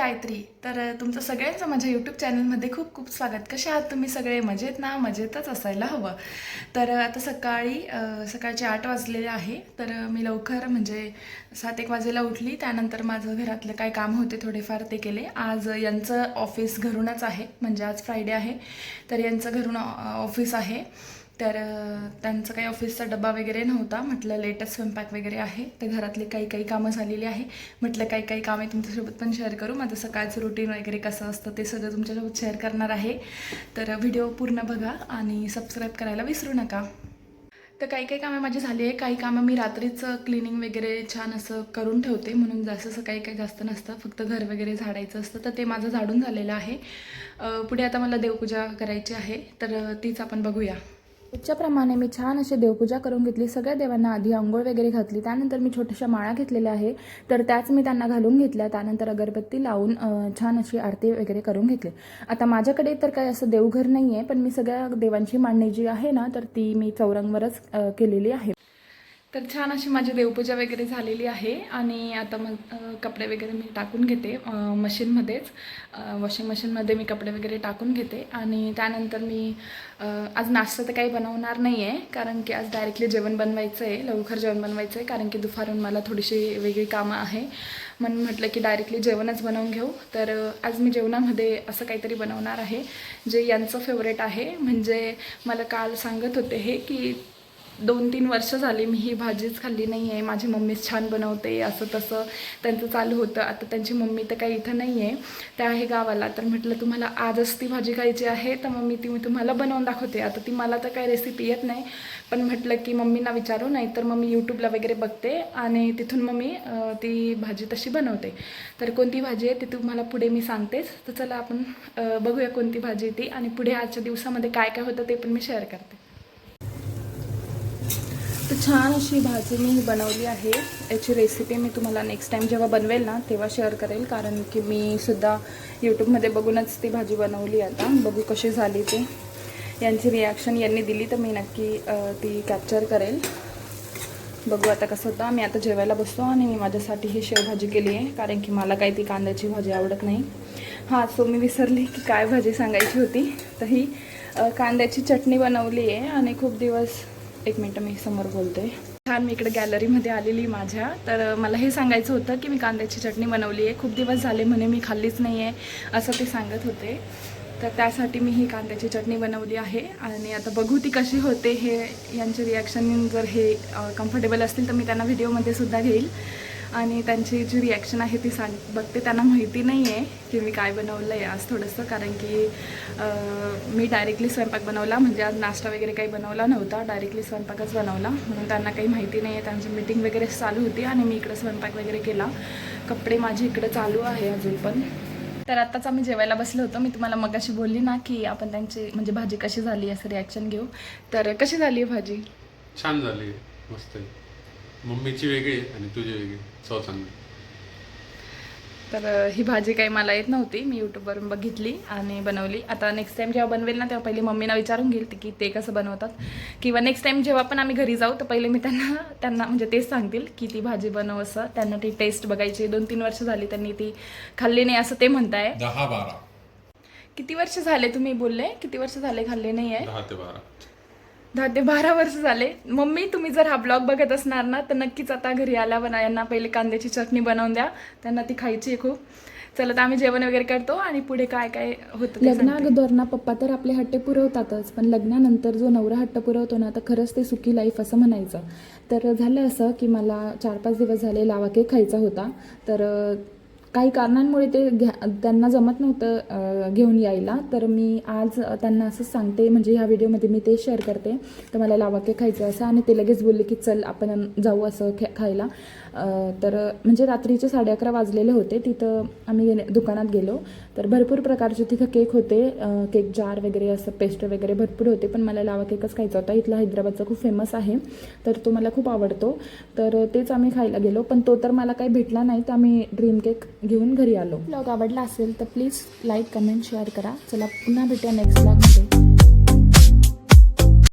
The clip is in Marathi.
गायत्री. तर तुमचं सगळ्यांचं माझ्या यूट्यूब चॅनलमध्ये खूप खूप स्वागत. कसे आहात तुम्ही सगळे? मजेत ना? मजेतच असायला हवं. तर आता सकाळचे 8 वाजलेले आहे. तर मी लवकर म्हणजे 7-1 वाजेला उठली. त्यानंतर माझं घरातलं काय काम होते थोडेफार ते केले. आज यांचं ऑफिस घरूनच आहे, म्हणजे आज फ्रायडे आहे, तर यांचं घरून ऑफिस आहे. तर त्यांचं काही ऑफिसचा डबा वगैरे नव्हता. म्हटलं लेटच स्वयंपाक वगैरे आहे, तर घरातले काही कामं झालेली आहे. म्हटलं काही कामे तुमच्यासोबत पण शेअर करू. माझं सकाळचं रुटीन वगैरे कसं असतं ते सगळं तुमच्यासोबत शेअर करणार आहे. तर व्हिडिओ पूर्ण बघा आणि सबस्क्राईब करायला विसरू नका. तर काही कामं माझी झाली आहे. काही कामं मी रात्रीच क्लिनिंग वगैरे छान असं करून ठेवते, म्हणून जास्त सकाळी काही जास्त नसतं, फक्त घर वगैरे झाडायचं असतं. तर ते माझं झाडून झालेलं आहे. पुढे आता मला देवपूजा करायची आहे, तर तीच आपण बघूया. रोजच्याप्रमाणे मी छान अशी देवपूजा करून घेतली. सगळ्या देवांना आधी अंघोळ वगैरे घातली. त्यानंतर मी छोट्याशा माळा घेतलेल्या आहे, तर त्याच मी त्यांना घालून घेतल्या. त्यानंतर अगरबत्ती लावून छान अशी आरती वगैरे करून घेतली. आता माझ्याकडे तर काही असं देवघर नाही आहे, पण मी सगळ्या देवांची मांडणी जी आहे ना, तर ती मी चौरंगवरच केलेली आहे. तर छान अशी माझी देवपूजा वगैरे झालेली आहे. आणि आता मग कपडे वगैरे मी टाकून घेते मशीनमध्येच. वॉशिंग मशीनमध्ये मी कपडे वगैरे टाकून घेते. आणि त्यानंतर मी आज नाश्ता तर काही बनवणार नाही आहे, कारण की आज डायरेक्टली जेवण बनवायचं आहे, लवकर जेवण बनवायचं आहे, कारण की दुपारून मला थोडीशी वेगळी कामं आहे, म्हणून म्हटलं की डायरेक्टली जेवणच बनवून घेऊ. तर आज मी जेवणामध्ये असं काहीतरी बनवणार आहे जे यांचं फेवरेट आहे. म्हणजे मला काल सांगत होते हे की 2-3 वर्ष झाली मी ही भाजीच खाल्ली नाही आहे, माझी मम्मीच छान बनवते, असं तसं त्यांचं चालू होतं. आता त्यांची मम्मी तर काही इथं नाही आहे, त्या आहे गावाला. तर म्हटलं तुम्हाला आजच ती भाजी खायची आहे, तर मग मी तुम्हाला बनवून दाखवते. आता ती मला तर काही रेसिपी येत नाही, पण म्हटलं की मम्मींना विचारू, नाही तर मग मी यूट्यूबला वगैरे बघते आणि तिथून मग मी ती भाजी तशी बनवते. तर कोणती भाजी आहे ती तुम्हाला पुढे मी सांगतेच. तर चला आपण बघूया कोणती भाजी ती, आणि पुढे आजच्या दिवसामध्ये काय काय होतं ते पण मी शेअर करते. तर छान अशी भाजी मी बनवली आहे. याची रेसिपी मी तुम्हाला नेक्स्ट टाईम जेव्हा बनवेल ना तेव्हा शेअर करेल, कारण की मी सुद्धा यूट्यूबमध्ये बघूनच ती भाजी बनवली. आता बघू कशी झाली ते. यांची रिॲक्शन यांनी दिली तर मी नक्की ती कॅप्चर करेल. बघू आता कसं होतं. मी आता जेवायला बसतो आणि मी माझ्यासाठी ही शेवभाजी केली आहे, कारण की मला काही ती कांद्याची भाजी आवडत नाही. हां, सो मी विसरली की काय भाजी सांगायची होती. तर ही कांद्याची चटणी बनवली आहे. आणि खूप दिवस, एक मिनटं मी समोर बोलते. छान मी इकडे गॅलरीमध्ये आलेली माझ्या. तर मला हे सांगायचं होतं की मी कांद्याची चटणी बनवली आहे. खूप दिवस झाले म्हणे मी खाल्लीच नाही आहे असं ते सांगत होते. तर त्यासाठी मी ही कांद्याची चटणी बनवली आहे. आणि आता बघू ती कशी होते. हे यांचे रिॲक्शन जर हे कम्फर्टेबल असतील तर मी त्यांना व्हिडिओमध्ये सुद्धा घेईल, आणि त्यांची जी रिॲक्शन आहे ती बघते. त्यांना माहिती नाही आहे की मी काय बनवलं आहे आज थोडंसं, कारण की मी डायरेक्टली स्वयंपाक बनवला, म्हणजे आज नाश्ता वगैरे काही बनवला नव्हता, डायरेक्टली स्वयंपाकच बनवला, म्हणून त्यांना काही माहिती नाही आहे. त्यांची मीटिंग वगैरे चालू होती आणि मी इकडं स्वयंपाक वगैरे केला. कपडे माझे इकडे चालू आहे अजून पण. तर आत्ताच आम्ही जेवायला बसलो होतो. मी तुम्हाला मगाशी बोलली ना की आपण त्यांची म्हणजे भाजी कशी झाली असं रिॲक्शन घेऊ. तर कशी झाली आहे भाजी? छान झाली, मस्त आहे. मम्मीची वेगळी आणि तुझी वेगळी, चव चांगली. तर ही भाजी काही मला येत नव्हती, मी यूट्यूबवरून बघितली आणि बनवली. आता नेक्स्ट टाईम जेव्हा बनवेल ना तेव्हा पहिले मम्मीला विचारून घेईल की ते कसं बनवतात, किंवा नेक्स्ट टाईम जेव्हा पण आम्ही घरी जाऊ तर पहिले मी त्यांना म्हणजे तेच सांगतील की ती भाजी बनव असं. त्यांना ती टेस्ट बघायची. 2-3 वर्ष झाली त्यांनी ती खाल्ली नाही असं ते म्हणताय. 10-12. किती वर्ष झाले तुम्ही बोलले? किती वर्ष झाले खाल्ले नाही आहे? 10 ते 12. 10 ते 12 वर्ष झाले. मम्मी तुम्ही जर हा ब्लॉग बघत असणार ना तर नक्कीच आता घरी आल्यावर यांना पहिले कांद्याची चटणी बनवून द्या, त्यांना ती खायची आहे खूप. चला तर आम्ही जेवण वगैरे करतो आणि पुढे काय काय होतं. लग्नाअगोदर ना पप्पा तर आपले हट्टे पुरवतातच, पण लग्नानंतर जो नवरा हट्ट पुरवतो ना तर खरंच ते सुखी लाईफ असं म्हणायचं. तर झालं असं की मला 4-5 दिवस झाले लावा केक खायचा होता. तर काही कारणांमुळे ते त्यांना जमत नव्हतं घेऊन यायला. तर मी आज त्यांना असंच सांगते, म्हणजे ह्या व्हिडिओमध्ये मी ते शेअर करते. तर मला लावा केक खायचं असं, आणि ते लगेच बोलले की चल आपण जाऊ असं खायला. तर म्हणजे रात्रीचे 11:30 वाजलेले होते. तिथं आम्ही दुकानात गेलो तर भरपूर प्रकारचे तिथं केक होते, केक जार वगैरे असं पेस्ट्री वगैरे भरपूर होते, पण मला लावा केकच खायचा होता. इथला हैदराबादचा खूप फेमस आहे, तर तो मला खूप आवडतो. तर तेच आम्ही खायला गेलो, पण तो तर मला काही भेटला नाही, तर आम्ही ड्रीम केक घेऊन घरी आलो. ब्लॉग आवडला असेल तर प्लीज लाईक, कमेंट, शेअर करा. चला पुन्हा भेटूया नेक्स्ट ब्लॉगमध्ये.